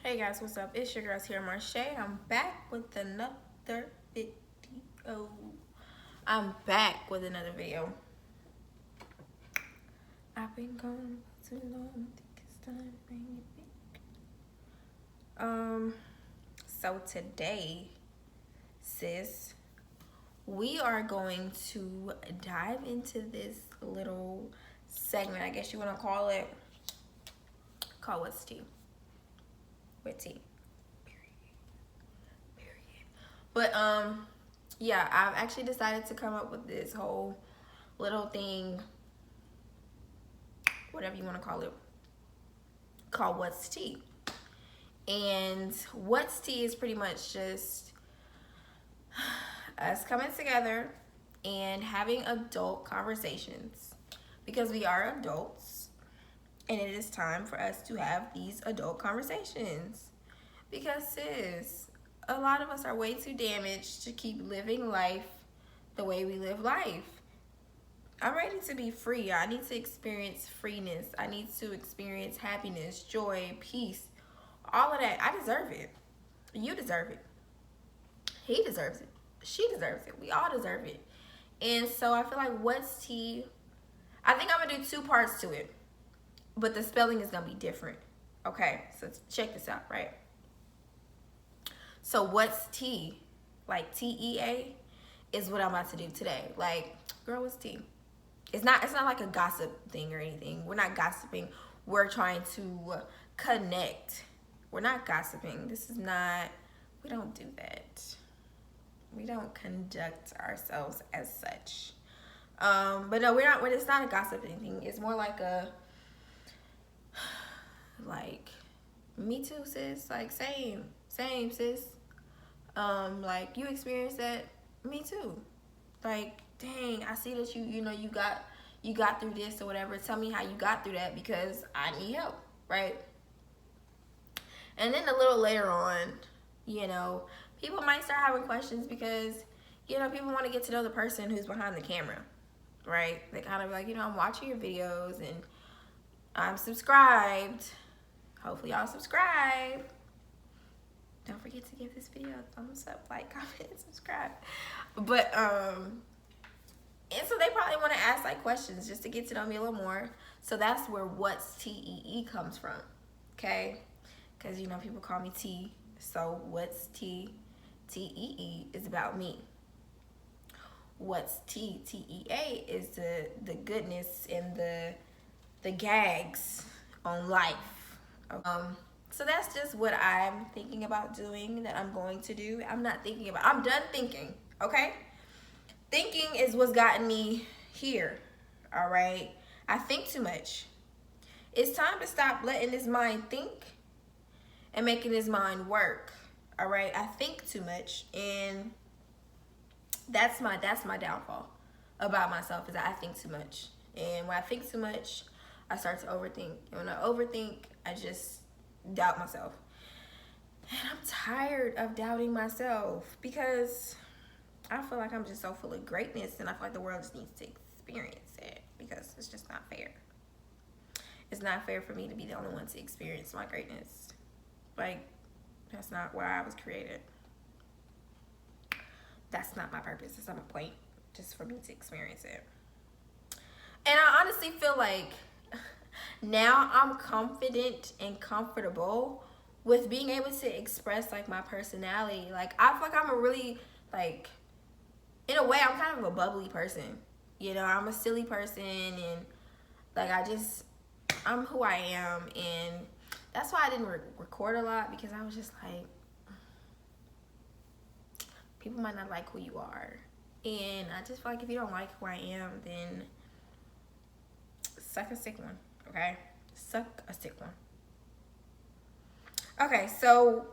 Hey guys, what's up? It's your girls here, Marche. I'm back with another video. I'm back with another video. I've been gone too long. I think it's time to bring it back. So today, sis, we are going to dive into this little segment, I guess you want to call it. Call What's Tea? With tea. But yeah, I've actually decided to come up with this whole little thing, whatever you want to call it, called What's Tea. And What's Tea is pretty much just us coming together and having adult conversations, because we are adults and it is time for us to have these adult conversations. Because sis, a lot of us are way too damaged to keep living life the way we live life. I'm ready to be free. I need to experience freeness. I need to experience happiness, joy, peace, all of that. I deserve it. You deserve it. He deserves it. She deserves it. We all deserve it. And so I feel like What's Tea, I think I'm going to do 2 parts to it, but the spelling is going to be different. Okay, so check this out, right? So What's Tea, like TEA, is what I'm about to do today. Like, girl, what's tea? It's not like a gossip thing or anything. We're not gossiping. We're trying to connect. We're not gossiping. This is not, we don't do that. We don't conduct ourselves as such. But no, we're not, it's not a gossiping thing. It's more like a, like, me too, sis. Like, same, sis. Like, you experienced that, me too. Like, dang, I see that you got through this or whatever. Tell me how you got through that, because I need help, right? And then a little later on, people might start having questions, because, people want to get to know the person who's behind the camera, right? They kind of like, I'm watching your videos and I'm subscribed. Hopefully y'all subscribe. Don't forget to give this video a thumbs up, like, comment, and subscribe. But, and so they probably want to ask, like, questions just to get to know me a little more. So that's where What's TEE comes from, okay? Because, people call me T. So What's TEE is about me. What's TEA is the goodness and the gags on life. So that's just what I'm thinking about doing, that I'm going to do. I'm done thinking, okay? Thinking is what's gotten me here, all right? I think too much. It's time to stop letting this mind think and making this mind work, all right? I think too much, and that's my downfall about myself, is that I think too much. And when I think too much, I start to overthink. And when I overthink, I just doubt myself. And I'm tired of doubting myself, because I feel like I'm just so full of greatness, and I feel like the world just needs to experience it, because it's just not fair. It's not fair for me to be the only one to experience my greatness. Like, that's not why I was created. That's not my purpose. It's not my point, just for me to experience it. And I honestly feel like now I'm confident and comfortable with being able to express, like, my personality. Like, I feel like I'm a really, like, in a way, I'm kind of a bubbly person. I'm a silly person, and, like, I'm who I am. And that's why I didn't record a lot, because I was just like, people might not like who you are. And I just feel like if you don't like who I am, then suck a sick one, okay? Suck a sick one. Okay, so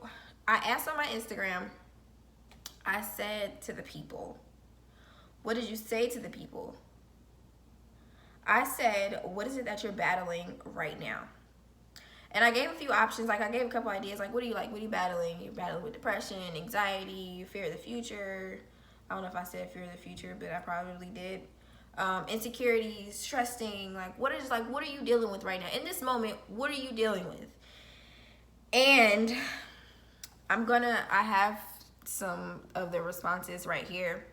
I asked on my Instagram, I said to the people, what did you say to the people? I said, what is it that you're battling right now? And I gave a few options. Like, I gave a couple ideas. Like, what do you like? What are you battling? You're battling with depression, anxiety, fear of the future. I don't know if I said fear of the future, but I probably did. Insecurities, trusting. Like, what are you dealing with right now? In this moment, what are you dealing with? And And I have some of the responses right here.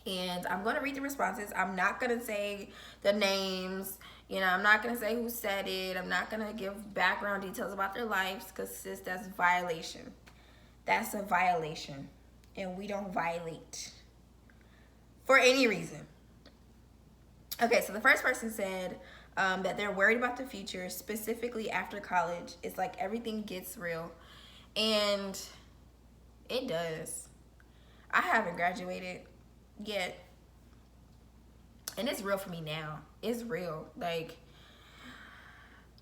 And I'm going to read the responses. I'm not going to say the names. You know, I'm not going to say who said it. I'm not going to give background details about their lives because, sis, that's violation. That's a violation. And we don't violate for any reason. Okay, so the first person said that they're worried about the future, specifically after college. It's like everything gets real. And it does. I haven't graduated yet, and it's real for me now. It's real. Like,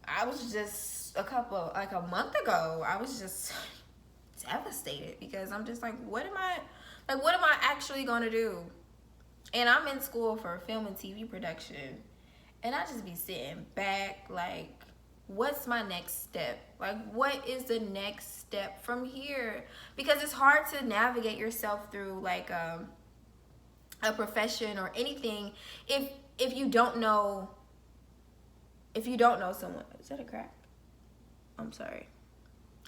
I was just a month ago, I was just devastated because I'm just like, what am I actually gonna do? And I'm in school for film and TV production, and I just be sitting back like, what's my next step? Like, what is the next step from here? Because it's hard to navigate yourself through like a profession or anything if you don't know someone. Is that a crack? I'm sorry,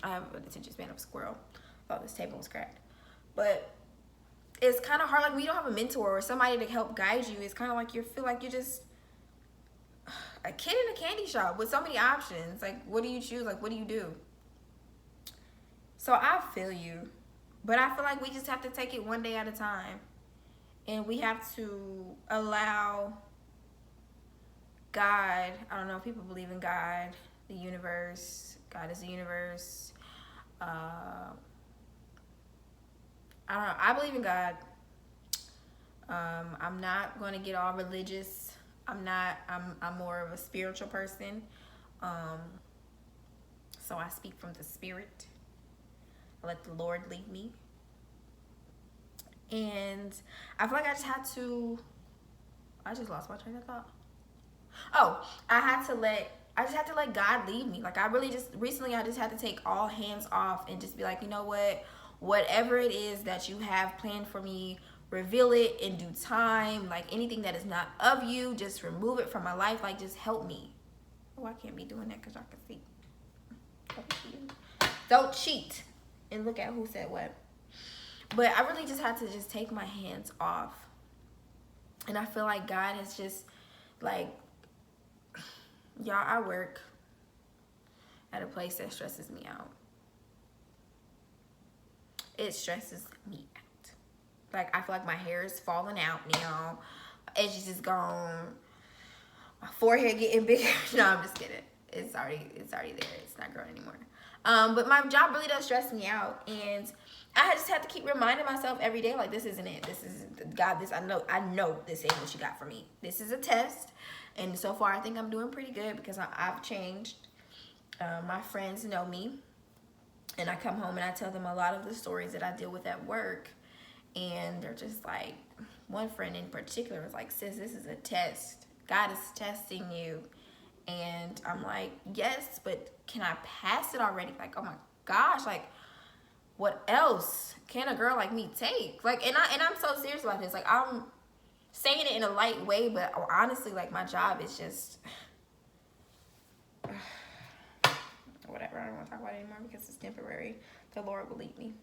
I have an attention span of a squirrel. I thought this table was cracked. But it's kind of hard, like, when you don't have a mentor or somebody to help guide you. It's kind of like you feel like you're just a kid in a candy shop with so many options. Like, what do you choose? Like, what do you do? So I feel you, but I feel like we just have to take it one day at a time. And we have to allow God, I don't know, people believe in God, the universe, God is the universe. I don't know, I believe in God. I'm not going to get all religious. I'm more of a spiritual person. So I speak from the spirit. I let the Lord lead me. And I feel like I just lost my train of thought. Oh, I just had to let God lead me. Like, recently I just had to take all hands off and just be like, you know what? Whatever it is that you have planned for me, reveal it in due time. Like, anything that is not of you, just remove it from my life. Like, just help me. Oh, I can't be doing that because y'all can see. Don't cheat and look at who said what. But I really just had to just take my hands off. And I feel like God has just, like, y'all, I work at a place that stresses me out. It stresses me out. Like, I feel like my hair is falling out now. Edges is gone. My forehead getting bigger. No, I'm just kidding. It's already there. It's not growing anymore. But my job really does stress me out, and I just have to keep reminding myself every day, like, this isn't it. This isn't God. I know this ain't what you got for me. This is a test, and so far I think I'm doing pretty good because I've changed. My friends know me, and I come home and I tell them a lot of the stories that I deal with at work, and they're just like, one friend in particular was like, sis, this is a test. God is testing you. And I'm like, yes, but can I pass it already? Like, oh my gosh, like, what else can a girl like me take? Like, and I'm so serious about this. Like, I'm saying it in a light way, but honestly, like, my job is just whatever. I don't want to talk about it anymore because it's temporary. The Lord will lead me,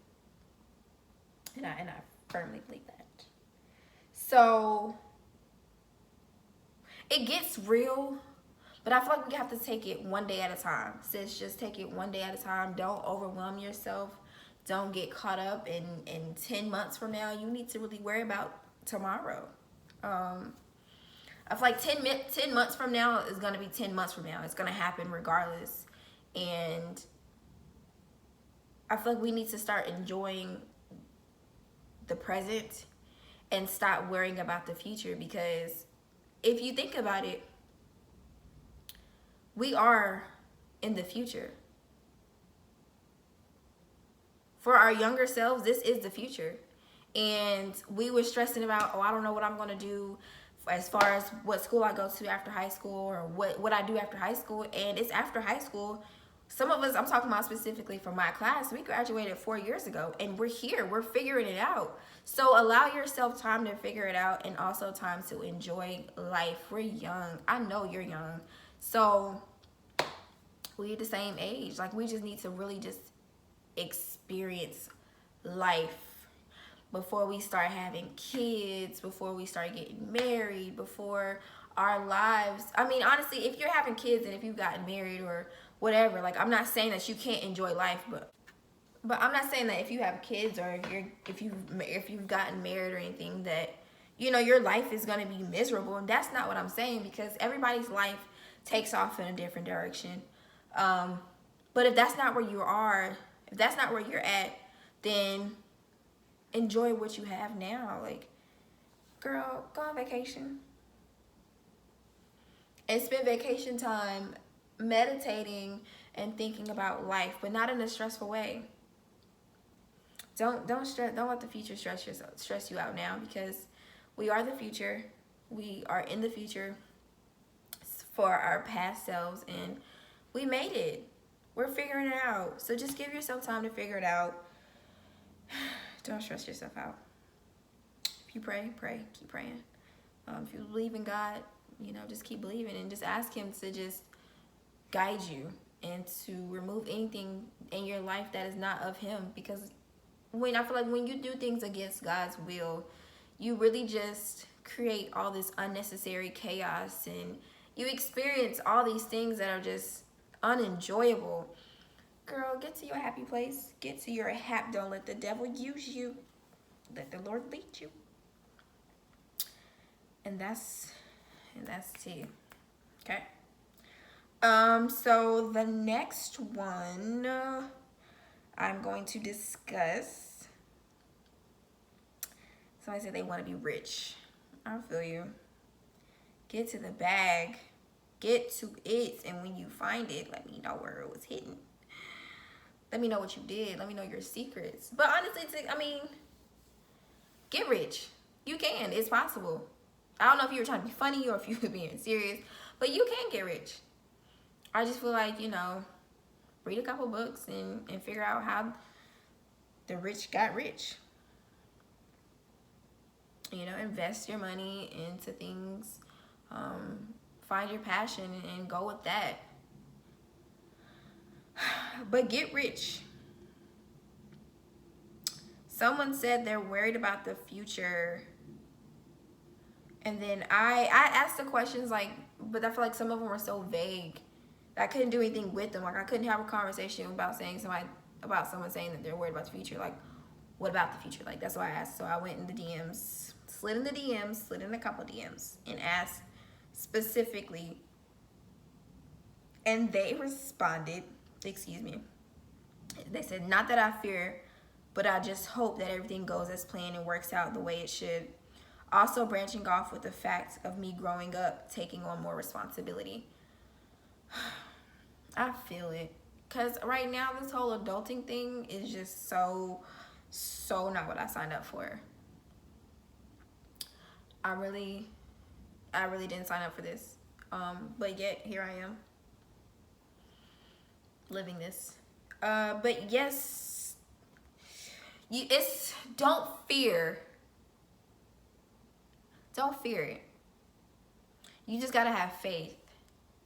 and I firmly believe that. So it gets real. But I feel like we have to take it one day at a time. Sis, just take it one day at a time. Don't overwhelm yourself. Don't get caught up in 10 months from now. You need to really worry about tomorrow. I feel like 10 months from now is going to be 10 months from now. It's going to happen regardless. And I feel like we need to start enjoying the present and stop worrying about the future. Because if you think about it, we are in the future. For our younger selves, this is the future. And we were stressing about, oh, I don't know what I'm going to do as far as what school I go to after high school or what I do after high school. And it's after high school. Some of us, I'm talking about specifically from my class, we graduated 4 years ago. And we're here. We're figuring it out. So allow yourself time to figure it out and also time to enjoy life. We're young. I know you're young. So we the same age. Like, we just need to really just experience life before we start having kids, before we start getting married, before our lives. I mean, honestly, if you're having kids and if you've gotten married or whatever, like, I'm not saying that you can't enjoy life, but I'm not saying that if you have kids or if you've gotten married or anything that your life is going to be miserable. And that's not what I'm saying, because everybody's life takes off in a different direction. But if that's not where you are, if that's not where you're at, then enjoy what you have now. Like, girl, go on vacation and spend vacation time meditating and thinking about life, but not in a stressful way. Don't let the future stress you out now, because we are the future. We are in the future for our past selves, and we made it. We're figuring it out. So just give yourself time to figure it out. Don't stress yourself out. If you pray, keep praying. If you believe in God, just keep believing, and just ask him to just guide you and to remove anything in your life that is not of him. Because I feel like when you do things against God's will, you really just create all this unnecessary chaos, and you experience all these things that are just unenjoyable. Girl, get to your happy place. Get to your don't let the devil use you. Let the Lord lead you. And that's tea. Okay. So the next one I'm going to discuss. Somebody said they want to be rich. I feel you. Get to the bag. Get to it. And when you find it, let me know where it was hidden. Let me know what you did. Let me know your secrets. But honestly, get rich. You can. It's possible. I don't know if you were trying to be funny or if you were being serious, but you can get rich. I just feel like, read a couple books and figure out how the rich got rich. Invest your money into things. Find your passion and go with that. But get rich. Someone said they're worried about the future. And then I asked the questions, but I feel like some of them were so vague. I couldn't do anything with them. Like, I couldn't have a conversation about someone saying that they're worried about the future. Like, what about the future? Like, that's why I asked. So I went in the DMs, slid in a couple DMs, and asked specifically. And they responded, they said, not that I fear, but I just hope that everything goes as planned and works out the way it should. Also branching off with the fact of me growing up, taking on more responsibility. I feel it. Because right now, this whole adulting thing is just so not what I signed up for. I really didn't sign up for this. But yet, here I am. Living this. But yes, don't fear. Don't fear it. You just gotta have faith.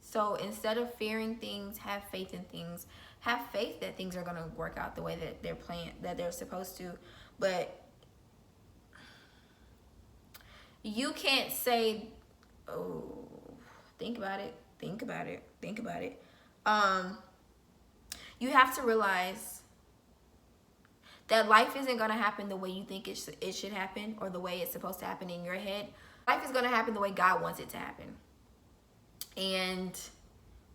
So instead of fearing things, have faith in things. Have faith that things are gonna work out the way that they're planned, that they're supposed to. But you can't say, "Oh, think about it. You have to realize that life isn't going to happen the way you think it should happen, or the way it's supposed to happen in your head. Life is going to happen the way God wants it to happen. And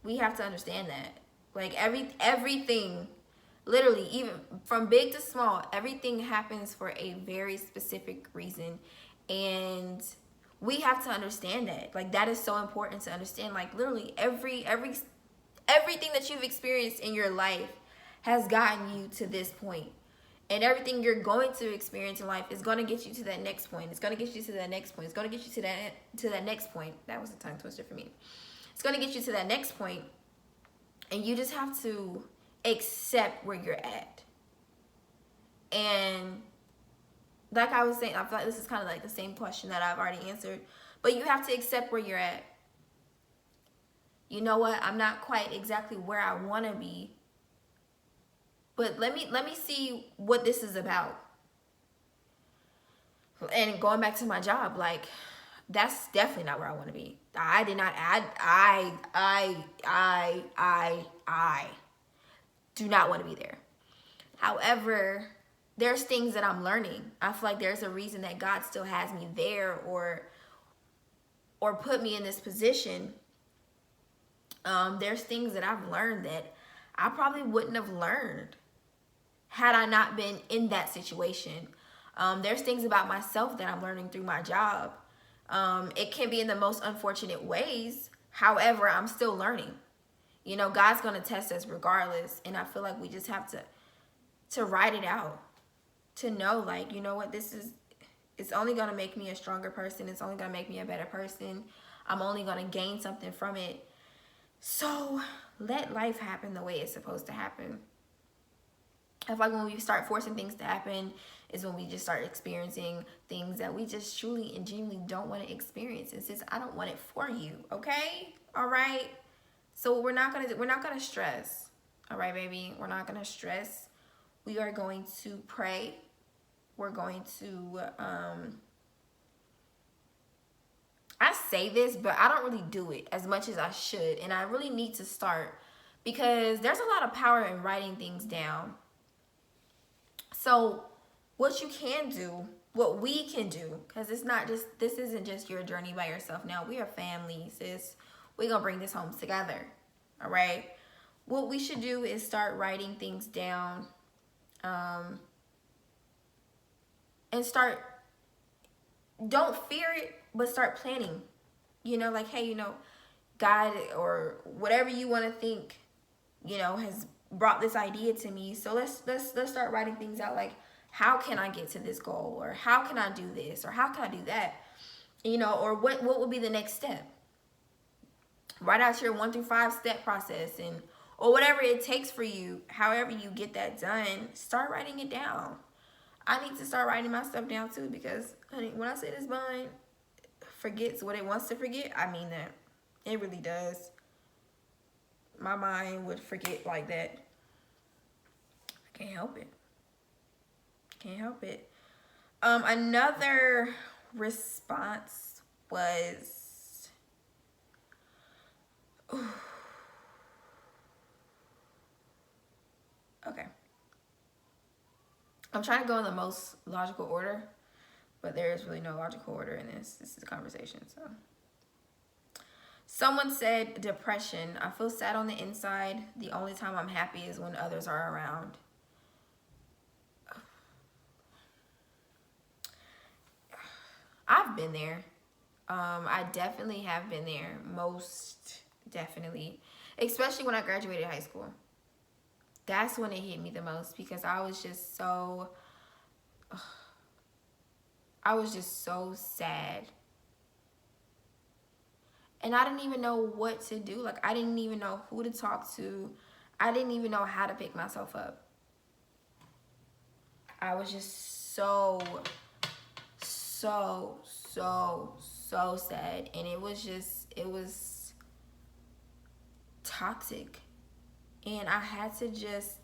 we have to understand that. Like, everything, literally, even from big to small, everything happens for a very specific reason. And we have to understand that. Like, that is so important to understand. Like, literally, everything that you've experienced in your life has gotten you to this point. And everything you're going to experience in life is going to get you to that next point. It's going to get you to that next point. It's going to get you to that next point. That was a tongue twister for me. It's going to get you to that next point. And you just have to accept where you're at. And like I was saying, I feel like this is kind of like the same question that I've already answered. But you have to accept where you're at. You know what? I'm not quite exactly where I want to be. But let me see what this is about. And going back to my job, like, that's definitely not where I want to be. I did not add. I do not want to be there. However, there's things that I'm learning. I feel like there's a reason that God still has me there, or put me in this position. There's things that I've learned that I probably wouldn't have learned had I not been in that situation. There's things about myself that I'm learning through my job. It can be in the most unfortunate ways. However, I'm still learning. You know, God's going to test us regardless. And I feel like we just have to write it out. To know, like, you know what, it's only going to make me a stronger person. It's only going to make me a better person. I'm only going to gain something from it. So let life happen the way it's supposed to happen. I feel like when we start forcing things to happen is when we just start experiencing things that we just truly and genuinely don't want to experience. And since I don't want it for you, okay? All right? So we're not gonna stress. All right, baby? We're not gonna stress. We are going to pray. We're going to I say this, but I don't really do it as much as I should. And I really need to start, because there's a lot of power in writing things down. So what you can do, what we can do, because this isn't just your journey by yourself now. We are family, sis. We're going to bring this home together. All right? What we should do is start writing things down. And don't fear it, but start planning. You know, like, hey, you know, God or whatever you want to think, you know, has brought this idea to me. So let's start writing things out, like, how can I get to this goal, or how can I do this, or how can I do that, you know, or what will be the next step. Write out your 1 through 5 step process, and or whatever it takes for you. However you get that done, start writing it down. I need to start writing my stuff down too, because, honey, when I say this mind forgets what it wants to forget, I mean that. It really does. My mind would forget like that. I can't help it. Can't help it. Another response was, okay. I'm trying to go in the most logical order, but there is really no logical order in this. This is a conversation, so. Someone said, depression. I feel sad on the inside. The only time I'm happy is when others are around. I've been there. I definitely have been there. Most definitely. Especially when I graduated high school. That's when it hit me the most, because I was just so sad. And I didn't even know what to do. Like, I didn't even know who to talk to. I didn't even know how to pick myself up. I was just so sad. And it was toxic. And I had to just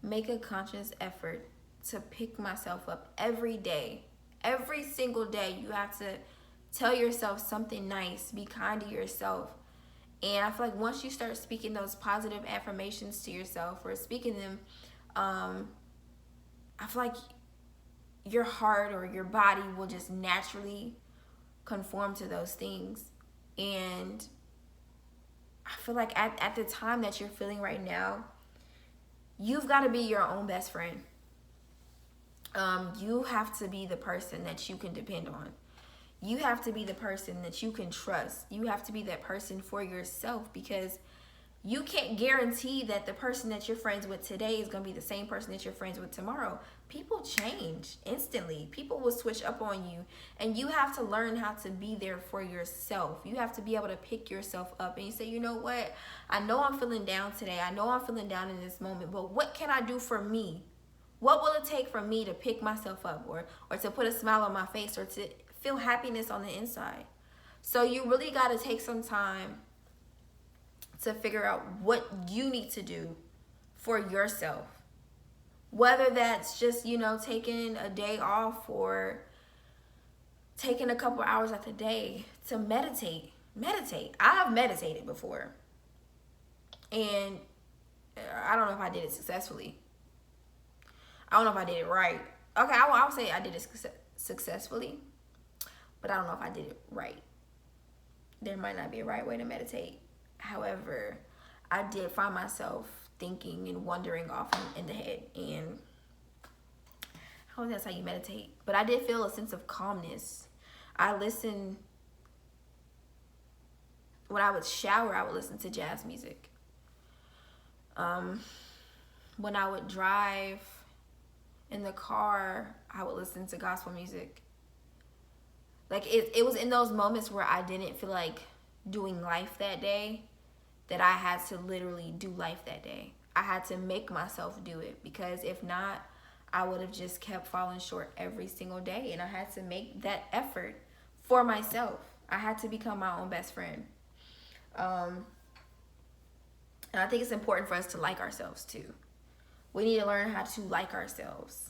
make a conscious effort to pick myself up every day. Every single day, you have to tell yourself something nice. Be kind to yourself. And I feel like once you start speaking those positive affirmations to yourself, or speaking them, I feel like your heart or your body will just naturally conform to those things. And I feel like at the time that you're feeling right now, you've got to be your own best friend. You have to be the person that you can depend on. You have to be the person that you can trust. You have to be that person for yourself, because you can't guarantee that the person that you're friends with today is going to be the same person that you're friends with tomorrow. People change instantly. People will switch up on you, and you have to learn how to be there for yourself. You have to be able to pick yourself up and you say, you know what? I know I'm feeling down today. I know I'm feeling down in this moment, but what can I do for me? What will it take for me to pick myself up, or to put a smile on my face, or to feel happiness on the inside? So you really got to take some time to figure out what you need to do for yourself. Whether that's just, taking a day off or taking a couple hours out the day to meditate. Meditate. I've meditated before. And I don't know if I did it successfully. I don't know if I did it right. Okay, I would say I did it successfully, but I don't know if I did it right. There might not be a right way to meditate. However, I did find myself thinking and wandering off in the head. And I don't think that's how you meditate. But I did feel a sense of calmness. I listened, when I would shower, I would listen to jazz music. When I would drive in the car, I would listen to gospel music. Like it was in those moments where I didn't feel like doing life that day that I had to literally do life that day. I had to make myself do it, because if not, I would have just kept falling short every single day. And I had to make that effort for myself. I had to become my own best friend. And I think it's important for us to like ourselves too. We need to learn how to like ourselves.